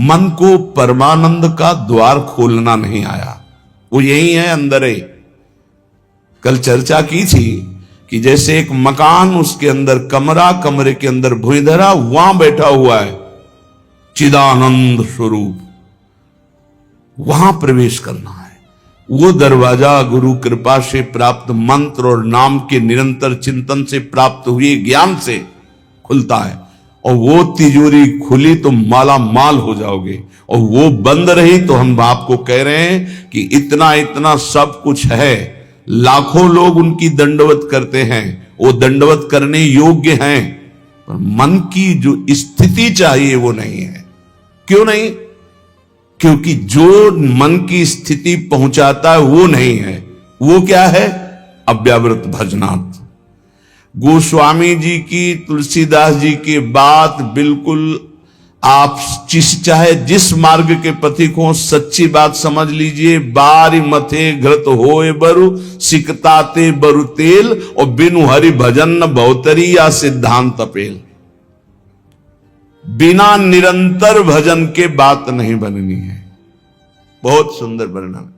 मन को परमानंद का द्वार खोलना नहीं आया, वो यही है अंदर है। कल चर्चा की थी कि जैसे एक मकान, उसके अंदर कमरा, कमरे के अंदर भुइंधरा, वहां बैठा हुआ है चिदानंद स्वरूप, वहां प्रवेश करना है। वो दरवाजा गुरु कृपा से प्राप्त मंत्र और नाम के निरंतर चिंतन से प्राप्त हुए ज्ञान से खुलता है, और वो तिजोरी खुली तो माला माल हो जाओगे, और वो बंद रही तो हम आपको कह रहे हैं कि इतना इतना सब कुछ है, लाखों लोग उनकी दंडवत करते हैं, वो दंडवत करने योग्य हैं, पर मन की जो स्थिति चाहिए वो नहीं है। क्यों नहीं? क्योंकि जो मन की स्थिति पहुंचाता है वो नहीं है। वो क्या है? अव्यावृत भजनार्थ। गोस्वामी जी की, तुलसीदास जी की बात बिल्कुल, आप चाहे जिस मार्ग के पथिक हो, सच्ची बात समझ लीजिए। बारी मथे घृत होए बरु, सिकताते बरु तेल, और बिनु हरि भजन न बहुतरी या सिद्धांत अपेल। बिना निरंतर भजन के बात नहीं बननी है। बहुत सुंदर वर्णन।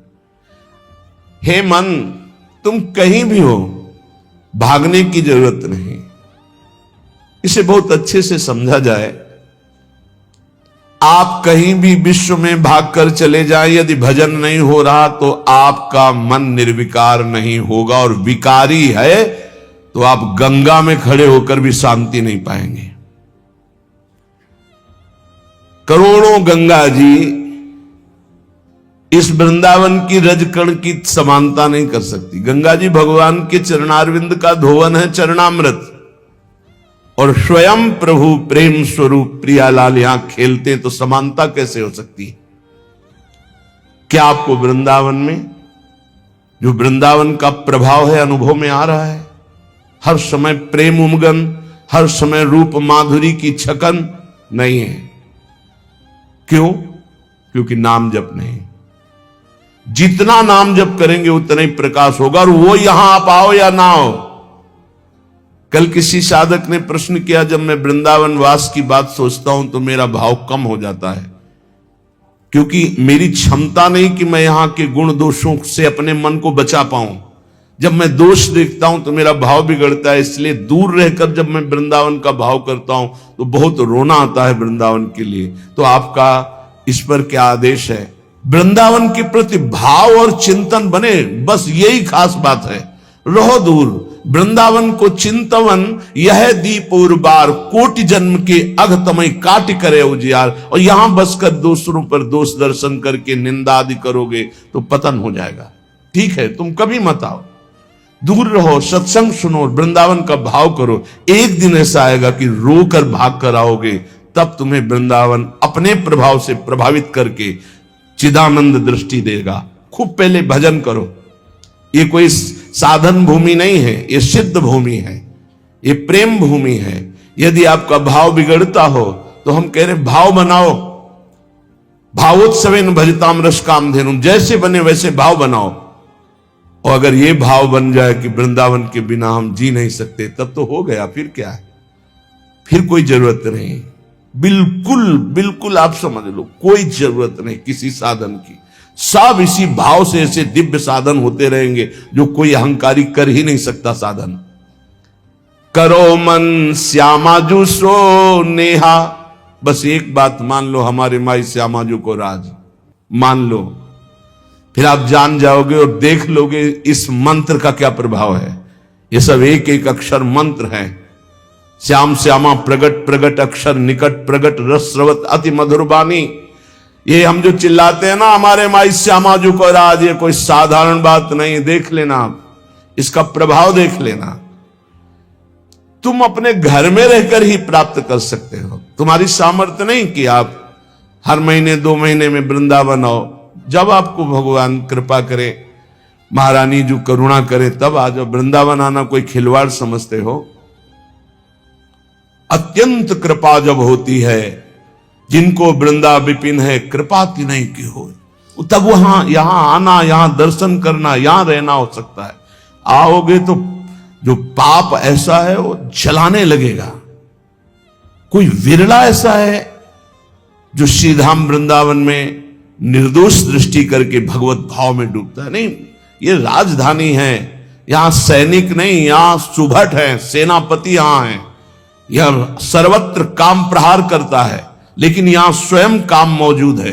हे मन, तुम कहीं भी हो, भागने की जरूरत नहीं। इसे बहुत अच्छे से समझा जाए। आप कहीं भी विश्व में भागकर चले जाएं, यदि भजन नहीं हो रहा तो आपका मन निर्विकार नहीं होगा, और विकारी है तो आप गंगा में खड़े होकर भी शांति नहीं पाएंगे। करोड़ों गंगा जी इस वृंदावन की रजकण की समानता नहीं कर सकती। गंगा जी भगवान के चरणारविंद का धोवन है, चरणामृत, और स्वयं प्रभु प्रेम स्वरूप प्रियालाल यहां खेलते, तो समानता कैसे हो सकती है? क्या आपको वृंदावन में जो वृंदावन का प्रभाव है अनुभव में आ रहा है? हर समय प्रेम उमगन, हर समय रूप माधुरी की छकन नहीं है। क्यों? क्योंकि नाम जप नहीं। जितना नाम जप करेंगे उतना ही प्रकाश होगा, और वो यहां आप आओ या ना आओ। कल किसी साधक ने प्रश्न किया, जब मैं वृंदावन वास की बात सोचता हूं तो मेरा भाव कम हो जाता है, क्योंकि मेरी क्षमता नहीं कि मैं यहां के गुण दोषों से अपने मन को बचा पाऊं। जब मैं दोष देखता हूं तो मेरा भाव बिगड़ता है, इसलिए दूर रहकर जब मैं वृंदावन का भाव करता हूं तो बहुत रोना आता है वृंदावन के लिए। तो आपका इस पर क्या आदेश है? वृंदावन के प्रति भाव और चिंतन बने, बस यही खास बात है। रहो दूर, वृंदावन को चिंतवन यह दीप और बार, कोटि जन्म के अघतमय काट करे उजियार। और यहां बसकर दूसरों पर दोष दर्शन करके निंदा आदि करोगे तो पतन हो जाएगा। ठीक है, तुम कभी मत आओ, दूर रहो, सत्संग सुनो, वृंदावन का भाव करो। एक दिन ऐसा आएगा कि रोकर भाग कर आओगे, तब तुम्हें वृंदावन अपने प्रभाव से प्रभावित करके चिदानंद दृष्टि देगा। खूब पहले भजन करो। ये कोई साधन भूमि नहीं है, ये सिद्ध भूमि है, ये प्रेम भूमि है। यदि आपका भाव बिगड़ता हो तो हम कह रहे भाव बनाओ। भावोत्सवेन भजताम रस कामधेनु, जैसे बने वैसे भाव बनाओ। और अगर ये भाव बन जाए कि वृंदावन के बिना हम जी नहीं सकते, तब तो हो गया। फिर क्या है? फिर कोई जरूरत नहीं। बिल्कुल बिल्कुल आप समझ लो, कोई जरूरत नहीं किसी साधन की। सब इसी भाव से ऐसे दिव्य साधन होते रहेंगे जो कोई अहंकारी कर ही नहीं सकता साधन। करो मन श्यामाजू सो नेहा, बस एक बात मान लो, हमारे माई श्यामाजू को राज मान लो, फिर आप जान जाओगे और देख लोगे इस मंत्र का क्या प्रभाव है। ये सब एक एक अक्षर मंत्र है। श्याम श्यामा प्रगट प्रगट अक्षर निकट प्रगट रस स्रवत अति मधुर बानी। ये हम जो चिल्लाते हैं ना, हमारे माई श्यामाजू को राज, ये कोई साधारण बात नहीं। देख लेना आप, इसका प्रभाव देख लेना। तुम अपने घर में रहकर ही प्राप्त कर सकते हो। तुम्हारी सामर्थ्य नहीं कि आप हर महीने 2 महीने में वृंदावन आओ। जब आपको भगवान कृपा करे, महारानी जो करुणा करे, तब आ जाओ। वृंदावन आना कोई खिलवाड़ समझते हो? अत्यंत कृपा जब होती है, जिनको वृंदा विपिन है, कृपा की नहीं की हो, तब वहां यहां आना, यहां दर्शन करना, यहां रहना हो सकता है। आओगे तो जो पाप ऐसा है वो जलाने लगेगा। कोई विरला ऐसा है जो श्रीधाम वृंदावन में निर्दोष दृष्टि करके भगवत भाव में डूबता है। नहीं, ये राजधानी है, यहां सैनिक नहीं, यहां सुभट है, सेनापति यहां है, यह सर्वत्र काम प्रहार करता है, लेकिन यहां स्वयं काम मौजूद है,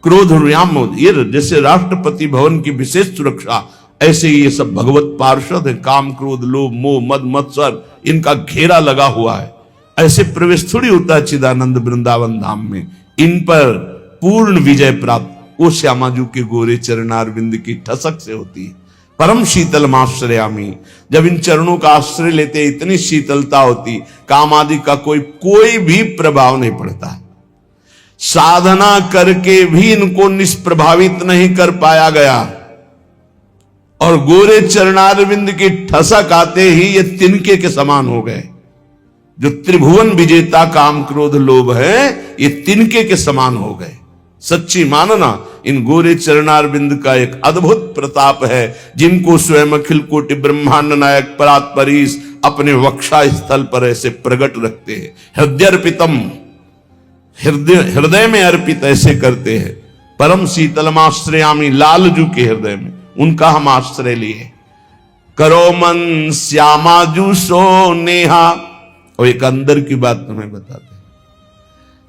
क्रोध यहां मौजूद। ये जैसे राष्ट्रपति भवन की विशेष सुरक्षा, ऐसे ही ये सब भगवत पार्षद है, काम क्रोध लोभ मोह मद मत्सर इनका घेरा लगा हुआ है। ऐसे प्रवेश थोड़ी होता है चिदानंद वृंदावन धाम में। इन पर पूर्ण विजय प्राप्त वो श्यामाजू के गोरे चरणारविंद की ठसक से होती है। परम शीतल माश्रयामी, जब इन चरणों का आश्रय लेते इतनी शीतलता होती, काम आदि का कोई भी प्रभाव नहीं पड़ता। साधना करके भी इनको निष्प्रभावित नहीं कर पाया गया, और गोरे चरणारविंद की ठसक आते ही ये तिनके के समान हो गए। जो त्रिभुवन विजेता काम क्रोध लोभ है, ये तिनके के समान हो गए। सच्ची मानना, इन गोरे चरणारविंद का एक अद्भुत प्रताप है, जिनको स्वयं अखिल कोटि ब्रह्मांड नायक परात्परीश अपने वक्षा स्थल पर ऐसे प्रकट रखते हैं। हृदयर्पितम, हृदय में अर्पित ऐसे करते हैं। परम शीतलमाश्रयामी, लालजू के हृदय में उनका हम आश्रय लिए। करो मन श्यामाजू सो नेहा। और एक अंदर की बात तुम्हें बताते हैं,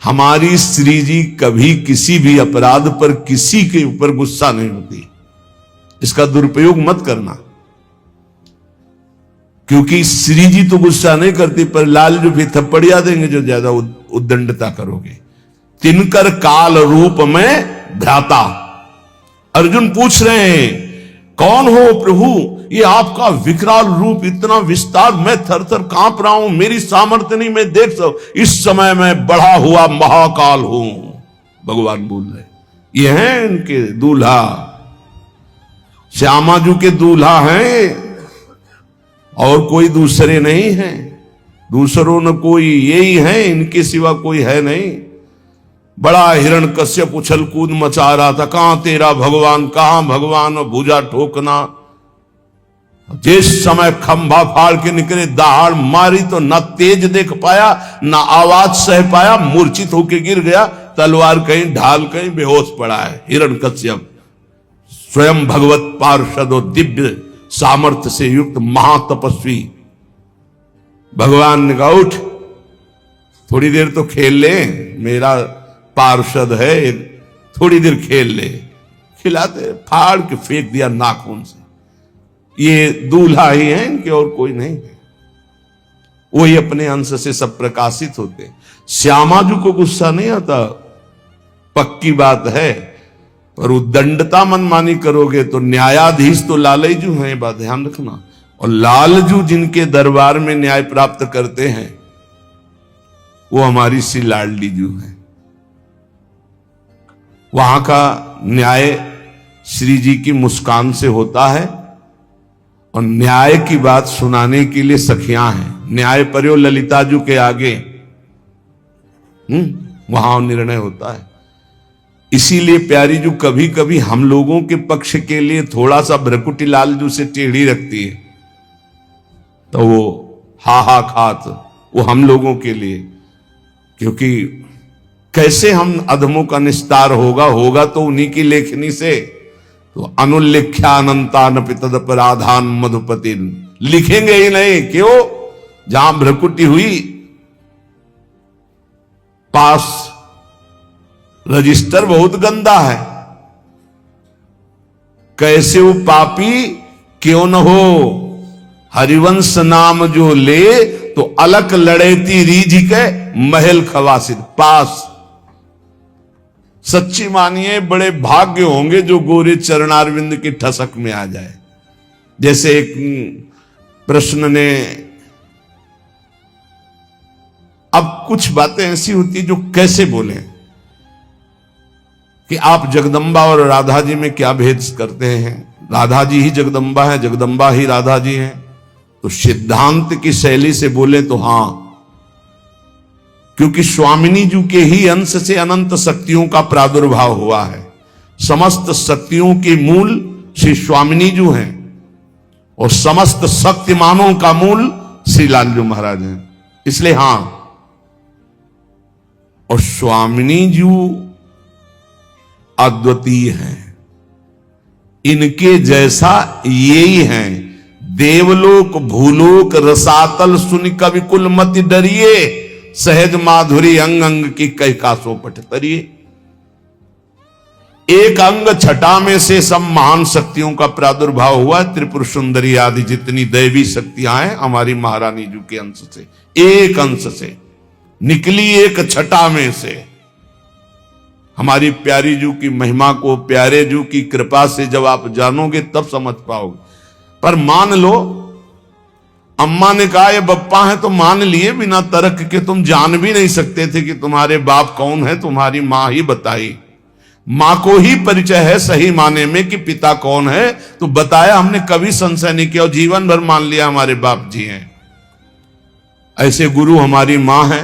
हमारी श्री जी कभी किसी भी अपराध पर किसी के ऊपर गुस्सा नहीं होती। इसका दुरुपयोग मत करना, क्योंकि श्री जी तो गुस्सा नहीं करती, पर लालजू भी थप्पड़िया देंगे जो ज्यादा उद्दंडता करोगे। तिनकर काल रूप में भ्राता। अर्जुन पूछ रहे हैं, कौन हो प्रभु, ये आपका विकराल रूप, इतना विस्तार, मैं थर थर कांप रहा हूं, मेरी सामर्थ्य नहीं, मैं देख सकूं, इस समय मैं बढ़ा हुआ महाकाल हूं। भगवान बोल रहे, ये हैं इनके दूल्हा, श्यामाजू के दूल्हा हैं, और कोई दूसरे नहीं हैं, दूसरों ने कोई, यही है, इनके सिवा कोई है नहीं। बड़ा हिरण्यकश्यप उछल कूद मचा रहा था, कहां तेरा भगवान, कहां भगवान, और भुजा ठोकना। जिस समय खंभा फाड़ के निकले, दहाड़ मारी तो न तेज देख पाया, न आवाज सह पाया, मूर्छित होके गिर गया, तलवार कहीं ढाल कहीं बेहोश पड़ा है। हिरण्यकश्यप स्वयं भगवत पार्षद और दिव्य सामर्थ्य से युक्त महातपस्वी। भगवान ने कहा, उठ, थोड़ी देर तो खेल ले, मेरा पार्षद है, थोड़ी देर खेल ले। खिलाते, फाड़ के फेंक दिया नाखून से। ये दूल्हा ही है इनके, और कोई नहीं है। वही अपने अंश से सब प्रकाशित होते। श्यामाजू को गुस्सा नहीं आता, पक्की बात है, पर उद्दंडता मनमानी करोगे तो न्यायाधीश तो लालजू हैं, बात ध्यान रखना। और लालजू जिनके दरबार में न्याय प्राप्त करते हैं, वो हमारी श्री लाडली जू है। वहां का न्याय श्री जी की मुस्कान से होता है, और न्याय की बात सुनाने के लिए सखियां हैं। न्याय पर्यो ललिताजू के आगे वहां निर्णय होता है। इसीलिए प्यारी जू कभी कभी हम लोगों के पक्ष के लिए थोड़ा सा भ्रकुटी लालजू से टेढ़ी रखती है, तो वो हा खात, वो हम लोगों के लिए, क्योंकि कैसे हम अधमों का निस्तार होगा तो उन्हीं की लेखनी से। तो अनुल्लिख्यानंतान तदपराधान मधुपति, लिखेंगे ही नहीं, क्यों? जहां भ्रकुटी हुई, पास रजिस्टर बहुत गंदा है। कैसे वो पापी क्यों न हो, हरिवंश नाम जो ले, तो अलक लड़ेती रीझ के महल खवासित पास। सच्ची मानिए, बड़े भाग्य होंगे जो गोरे चरणारविंद की ठसक में आ जाए। जैसे एक प्रश्न ने, अब कुछ बातें ऐसी होती जो कैसे बोले कि आप जगदम्बा और राधा जी में क्या भेद करते हैं? राधा जी ही जगदम्बा है, जगदम्बा ही राधा जी हैं। तो सिद्धांत की शैली से बोले तो हां, क्योंकि स्वामिनी जी के ही अंश से अनंत शक्तियों का प्रादुर्भाव हुआ है। समस्त शक्तियों के मूल श्री स्वामिनी जी हैं, और समस्त शक्तिमानों का मूल श्री लालजू महाराज हैं। इसलिए हां, और स्वामिनी जी अद्वितीय हैं। इनके जैसा यही हैं। देवलोक भूलोक रसातल सुन कवि कुल मति डरिए, सहज माधुरी अंग अंग की कई कासों पट तरिए। एक अंग छटा में से सब महान शक्तियों का प्रादुर्भाव हुआ। त्रिपुर सुंदरी आदि जितनी दैवी शक्तियां हैं हमारी महारानी जी के अंश से, एक अंश से निकली, एक छटा में से। हमारी प्यारी जू की महिमा को, प्यारे जू की कृपा से जब आप जानोगे तब समझ पाओगे। पर मान लो, अम्मा ने कहा ये बप्पा है तो मान लिए, बिना तर्क के। तुम जान भी नहीं सकते थे कि तुम्हारे बाप कौन है, तुम्हारी मां ही बताई। मां को ही परिचय है सही माने में कि पिता कौन है, तो बताया। हमने कभी संशय नहीं किया और जीवन भर मान लिया हमारे बाप जी हैं। ऐसे गुरु हमारी मां है।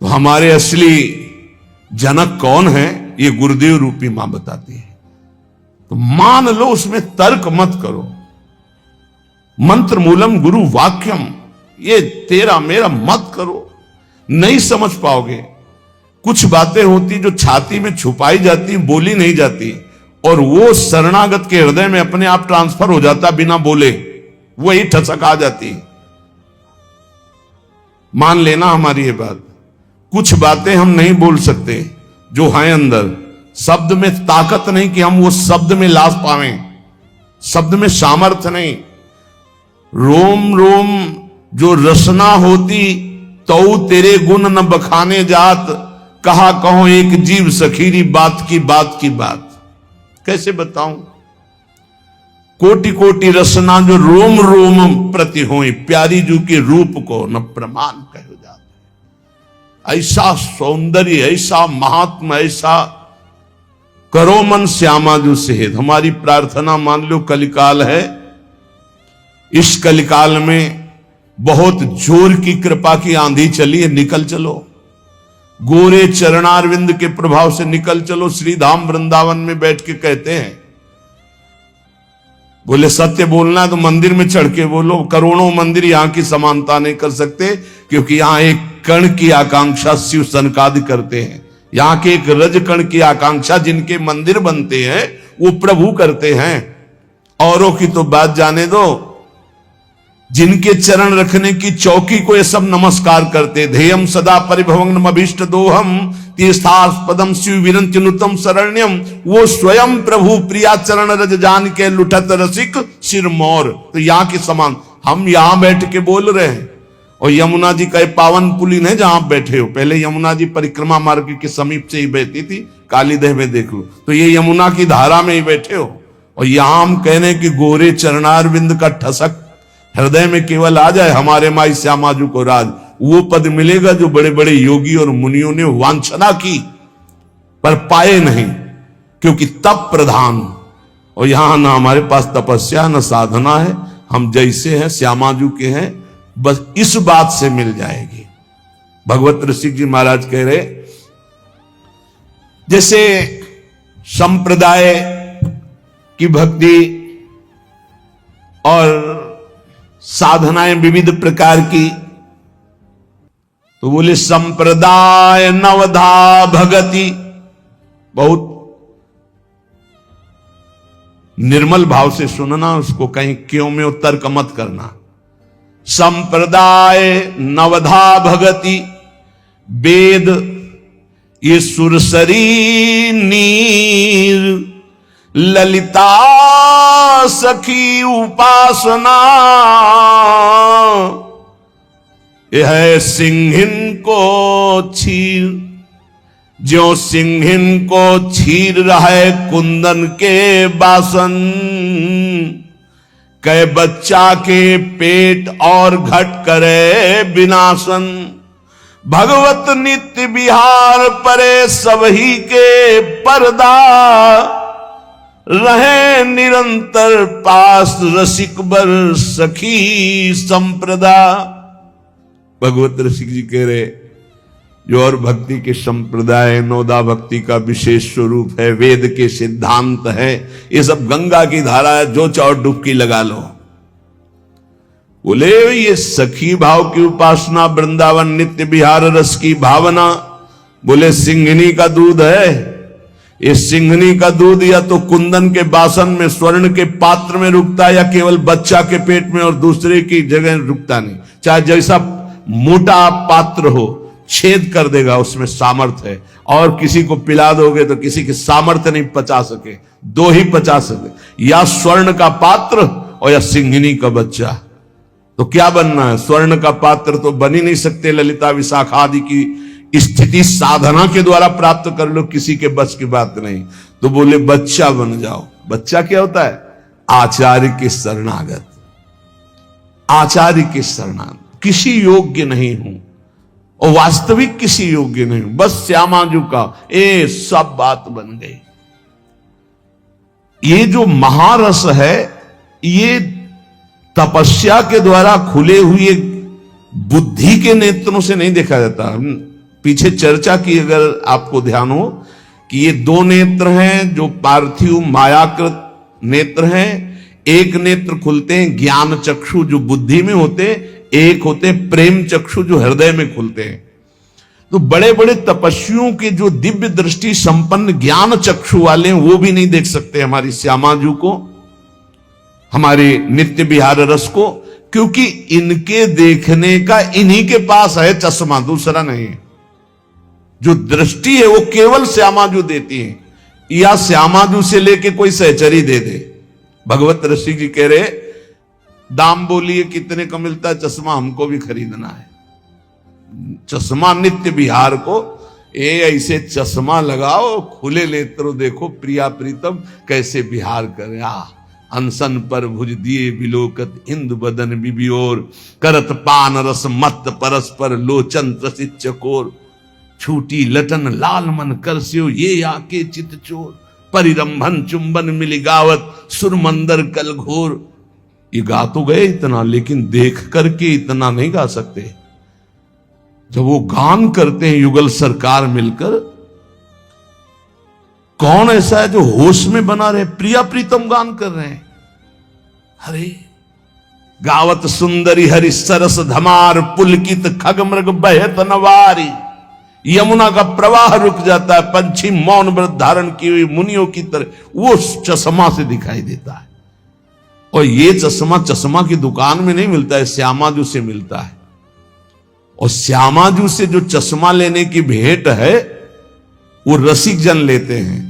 तो हमारे असली जनक कौन है, ये गुरुदेव रूपी मां बताती है। तो मान लो, उसमें तर्क मत करो। मंत्र मूलम गुरु वाक्यम, ये तेरा मेरा मत करो, नहीं समझ पाओगे। कुछ बातें होती जो छाती में छुपाई जाती, बोली नहीं जाती, और वो शरणागत के हृदय में अपने आप ट्रांसफर हो जाता बिना बोले, वही ठसक आ जाती। मान लेना हमारी ये बात। कुछ बातें हम नहीं बोल सकते जो हैं अंदर। शब्द में ताकत नहीं कि हम वो शब्द में लाश पावें, शब्द में सामर्थ्य नहीं। रोम रोम जो रसना होती, तो तेरे गुण न बखाने जात, कहा कहो एक जीव सखीरी बात की बात की बात। कैसे बताऊं? कोटि कोटि रसना जो रोम रोम प्रति होई, प्यारी जू के रूप को न प्रमाण कहो जाता। ऐसा सौंदर्य, ऐसा महात्मा, ऐसा करो मन श्यामा जू सेहत। हमारी प्रार्थना मान लो, कलिकाल है, इस कलिकाल में बहुत जोर की कृपा की आंधी चली है, निकल चलो। गोरे चरणारविंद के प्रभाव से निकल चलो। श्री धाम वृंदावन में बैठ के कहते हैं, बोले सत्य बोलना है तो मंदिर में चढ़ के बोलो। करोड़ों मंदिर यहां की समानता नहीं कर सकते, क्योंकि यहां एक कण की आकांक्षा शिव सनकादि करते हैं। यहां के एक रज कण की आकांक्षा जिनके मंदिर बनते हैं वो प्रभु करते हैं। औरों की तो बात जाने दो, जिनके चरण रखने की चौकी को ये सब नमस्कार करते। ध्येयम सदा परिभवंगम अभीष्ट दोहम तीर्थास्पदम शिव विरंत्यनुतम शरण्यम। वो स्वयं प्रभु प्रिया चरण रज जान के लुठत रसिक सिरमौर। तो यहाँ के समान हम यहां बैठ के बोल रहे हैं। और यमुना जी का पावन पुलिन है जहां आप बैठे हो। पहले यमुना जी परिक्रमा मार्ग के समीप से ही बहती थी, कालीदेह में देख लो। तो ये यमुना की धारा में ही बैठे हो। और यहां हम कह रहे हैं कि गोरे चरणारविंद का ठसक हृदय में केवल आ जाए, हमारे माई श्यामाजू को राज, वो पद मिलेगा जो बड़े बड़े योगी और मुनियों ने वांछना की पर पाए नहीं, क्योंकि तप प्रधान। और यहां ना हमारे पास तपस्या न साधना है, हम जैसे हैं श्यामाजू के हैं, बस इस बात से मिल जाएगी। भगवत ऋषि जी महाराज कह रहे, जैसे संप्रदाय की भक्ति और साधनाएं विविध प्रकार की, तो बोले संप्रदाय नवधा भगति। बहुत निर्मल भाव से सुनना उसको, कहीं क्यों में तर्क मत करना। संप्रदाय नवधा भगति वेद ये सुरसरी नीर, ललिता सखी उपासना यह सिंहिन को छीर। जो सिंहिन को छीर रहे कुंदन के बासन, कै बच्चा के पेट और घट करे विनाशन। भगवत नित्य विहार परे सबही के पर्दा, रहे निरंतर पास रसिक बर सखी संप्रदा। भगवत ऋषि जी कह रहे, जो और भक्ति के संप्रदाय नौदा भक्ति का विशेष स्वरूप है, वेद के सिद्धांत है, ये सब गंगा की धारा है, जो चाहो डुबकी लगा लो। बोले ये सखी भाव की उपासना, वृंदावन नित्य विहार रस की भावना, बोले सिंघनी का दूध है। ये सिंघनी का दूध या तो कुंदन के बासन में, स्वर्ण के पात्र में रुकता है, या केवल बच्चा के पेट में और दूसरे की जगह रुकता नहीं। चाहे जैसा मोटा पात्र हो, छेद कर देगा, उसमें सामर्थ्य है। और किसी को पिला दोगे तो किसी के सामर्थ्य नहीं पचा सके, दो ही पचा सके, या स्वर्ण का पात्र और या सिंघनी का बच्चा। तो क्या बनना है? स्वर्ण का पात्र तो बन ही नहीं सकते, ललिता विशाखा आदि की स्थिति साधना के द्वारा प्राप्त कर लो, किसी के बस की बात नहीं। तो बोले बच्चा बन जाओ। बच्चा क्या होता है? आचार्य के शरणागत, आचार्य के शरणागत। किसी योग्य नहीं हूं और वास्तविक किसी योग्य नहीं हूं, बस श्यामाजू का ए सब बात बन गई। ये जो महारस है, ये तपस्या के द्वारा खुले हुए बुद्धि के नेत्रों से नहीं देखा जाता। पीछे चर्चा की, अगर आपको ध्यान हो, कि ये दो नेत्र हैं जो पार्थिव मायाकृत नेत्र हैं। एक नेत्र खुलते हैं ज्ञान चक्षु जो बुद्धि में होते, एक होते प्रेम चक्षु जो हृदय में खुलते हैं। तो बड़े बड़े तपस्वियों के जो दिव्य दृष्टि संपन्न ज्ञान चक्षु वाले हैं, वो भी नहीं देख सकते हमारी श्यामाजू को, हमारे नित्य विहार रस को, क्योंकि इनके देखने का इन्हीं के पास है चश्मा, दूसरा नहीं है। जो दृष्टि है वो केवल श्यामाजू देती है, या श्यामाजू से लेके कोई सहचरी दे दे। भगवत ऋषि जी कह रहे, दाम बोलिए कितने का मिलता है चश्मा, हमको भी खरीदना है। चश्मा नित्य विहार को, ऐसे चश्मा लगाओ, खुले नेत्रों देखो प्रिया प्रीतम कैसे विहार करे। अनसन पर भुज दिए विलोकत इंदु बदन बिबियोर, करत पान रस मत परस्पर लोचन त्रसित चकोर, छूटी लटन लाल मन करस्यो ये आके चित चोर, परिरंभन चुंबन मिली गावत सुरमंदर कल घोर। ये गा तो गए इतना, लेकिन देख करके इतना नहीं गा सकते। जब वो गान करते हैं युगल सरकार मिलकर, कौन ऐसा है जो होश में बना रहे? प्रिया प्रीतम गान कर रहे हैं। अरे गावत सुंदरी हरि सरस धमार, पुलकित खग मृग बहत नवारी। यमुना का प्रवाह रुक जाता है, पंछी मौन व्रत धारण की हुई मुनियों की तरह वो चश्मा से दिखाई देता है। और ये चश्मा की दुकान में नहीं मिलता है, श्यामाजू से मिलता है। और श्यामाजू से जो चश्मा लेने की भेंट है, वो रसिक जन लेते हैं।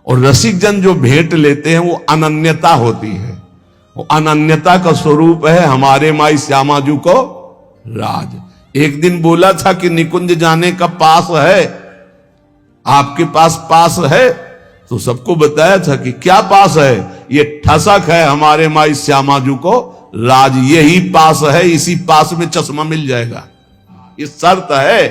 और रसिक जन जो भेंट लेते हैं वो अनन्यता होती है। वो अनन्यता का स्वरूप है हमारे माई श्यामाजू को राज। एक दिन बोला था कि निकुंज जाने का पास है, आपके पास है, तो सबको बताया था कि क्या पास है? ये ठसक है हमारे माई श्यामाजू को राज, यही पास है, इसी पास में चश्मा मिल जाएगा। ये शर्त है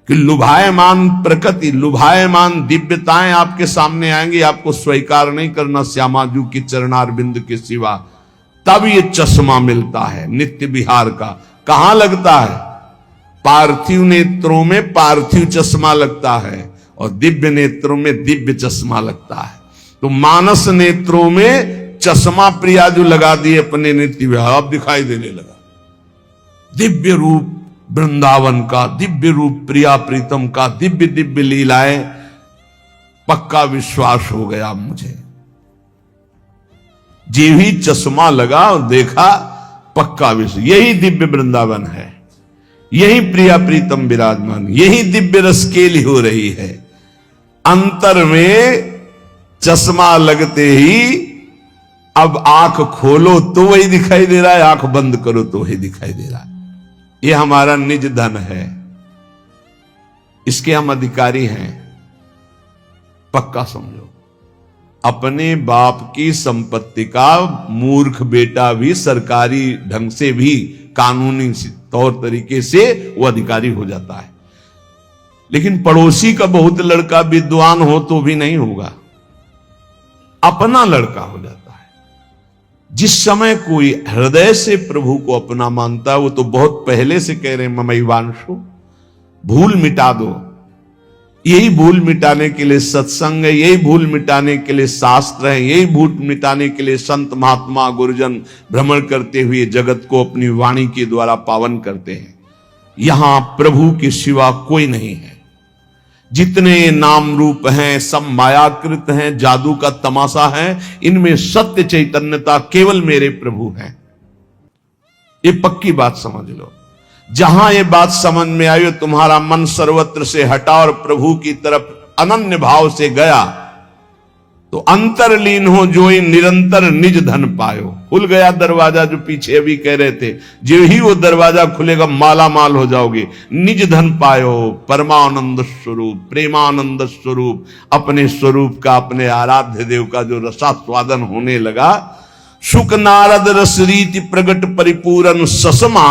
कि लुभायमान प्रकृति, लुभायमान दिव्यताएं आपके सामने आएंगी, आपको स्वीकार नहीं करना श्यामाजू की चरणारविंद के सिवा, तब ये चश्मा मिलता है नित्य विहार का। कहां लगता है? पार्थिव नेत्रों में पार्थिव चश्मा लगता है और दिव्य नेत्रों में दिव्य चश्मा लगता है। तो मानस नेत्रों में चश्मा प्रियाजू लगा दिए अपने नित्य विहार, अब दिखाई देने लगा दिव्य रूप वृंदावन का, दिव्य रूप प्रिया प्रीतम का, दिव्य दिव्य लीलाएं। पक्का विश्वास हो गया मुझे, जी ही चश्मा लगा और देखा, पक्का विश्वास, यही दिव्य वृंदावन है, यही प्रिया प्रीतम विराजमान, यही दिव्य रसकेली हो रही है। अंतर में चश्मा लगते ही अब आंख खोलो तो वही दिखाई दे रहा है, आंख बंद करो तो वही दिखाई दे रहा है। ये हमारा निज धन है, इसके हम अधिकारी हैं, पक्का समझो। अपने बाप की संपत्ति का मूर्ख बेटा भी सरकारी ढंग से भी, कानूनी तौर तरीके से वो अधिकारी हो जाता है, लेकिन पड़ोसी का बहुत लड़का विद्वान हो तो भी नहीं होगा, अपना लड़का हो जाता है। जिस समय कोई हृदय से प्रभु को अपना मानता है, वो तो बहुत पहले से कह रहे हैं ममैवांशु, भूल मिटा दो, यही भूल मिटाने के लिए सत्संग है, यही भूल मिटाने के लिए शास्त्र है, यही भूल मिटाने के लिए संत महात्मा गुरुजन भ्रमण करते हुए जगत को अपनी वाणी के द्वारा पावन करते हैं। यहां प्रभु के सिवा कोई नहीं है। जितने नाम रूप हैं सब मायाकृत हैं, जादू का तमाशा है, इनमें सत्य चैतन्यता केवल मेरे प्रभु हैं। ये पक्की बात समझ लो। जहां ये बात समझ में आई, तुम्हारा मन सर्वत्र से हटा और प्रभु की तरफ अनन्य भाव से गया, तो अंतरलीन हो जो ही निरंतर निज धन पायो। खुल गया दरवाजा, जो पीछे अभी कह रहे थे, जो ही वो दरवाजा खुलेगा माला माल हो जाओगे। निज धन पायो, परमानंद स्वरूप, प्रेमानंद स्वरूप, अपने स्वरूप का, अपने आराध्य देव का जो रसास्वादन होने लगा। सुख नारद रस रीति प्रगट परिपूरन ससमा,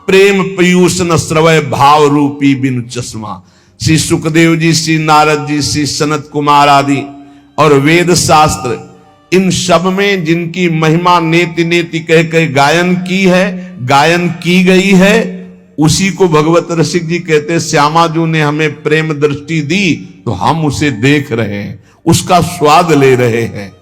प्रेम पीयूष न श्रवय भाव रूपी बिनु चश्मा। श्री सुखदेव जी, श्री नारद जी, श्री सनत कुमार आदि और वेद शास्त्र, इन सब में जिनकी महिमा नेति नेति कह कह गायन की है, गायन की गई है, उसी को भगवत रसिक जी कहते, श्यामाजू ने हमें प्रेम दृष्टि दी तो हम उसे देख रहे हैं, उसका स्वाद ले रहे हैं।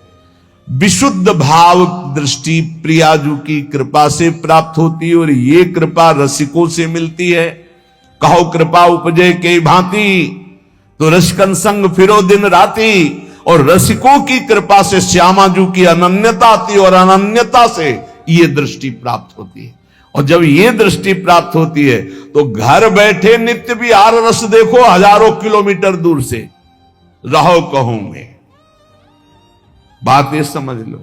विशुद्ध भाव दृष्टि प्रियाजू की कृपा से प्राप्त होती है, और ये कृपा रसिकों से मिलती है। कहो कृपा उपजे के भांति, तो रसिकन संग फिरो दिन राती। और रसिकों की कृपा से श्यामाजू की अनन्यता आती, और अनन्यता से ये दृष्टि प्राप्त होती है। और जब ये दृष्टि प्राप्त होती है तो घर बैठे नित्य विहार रस देखो, हजारों किलोमीटर दूर से रहो कहूं में। बात ये समझ लो,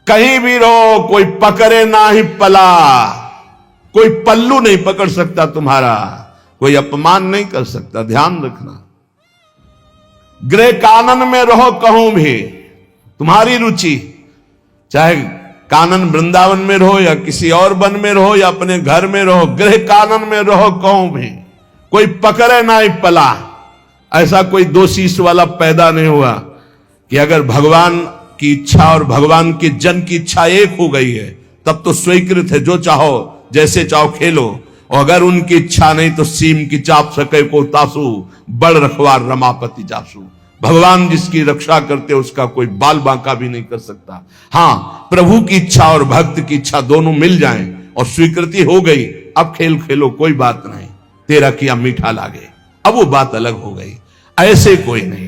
कहीं भी रहो, कोई पकड़े ना ही पला, कोई पल्लू नहीं पकड़ सकता तुम्हारा, कोई अपमान नहीं कर सकता। ध्यान रखना, गृह कानन में रहो कहूं भी, तुम्हारी रुचि, चाहे कानन वृंदावन में रहो या किसी और वन में रहो या अपने घर में रहो, गृह कानन में रहो कहूं भी, कोई पकड़े ना ही पला। ऐसा कोई दो शीश वाला पैदा नहीं हुआ कि अगर भगवान की इच्छा और भगवान के जन की इच्छा एक हो गई है तब तो स्वीकृत है, जो चाहो जैसे चाहो खेलो। और अगर उनकी इच्छा नहीं तो सीम की चाप सके को तासु, बड़ रखवार रमापति जासु। भगवान जिसकी रक्षा करते उसका कोई बाल बांका भी नहीं कर सकता। हां, प्रभु की इच्छा और भक्त की इच्छा दोनों मिल जाएं और स्वीकृति हो गई, अब खेल खेलो, कोई बात नहीं, तेरा किया मीठा लागे, अब वो बात अलग हो गई। ऐसे कोई नहीं।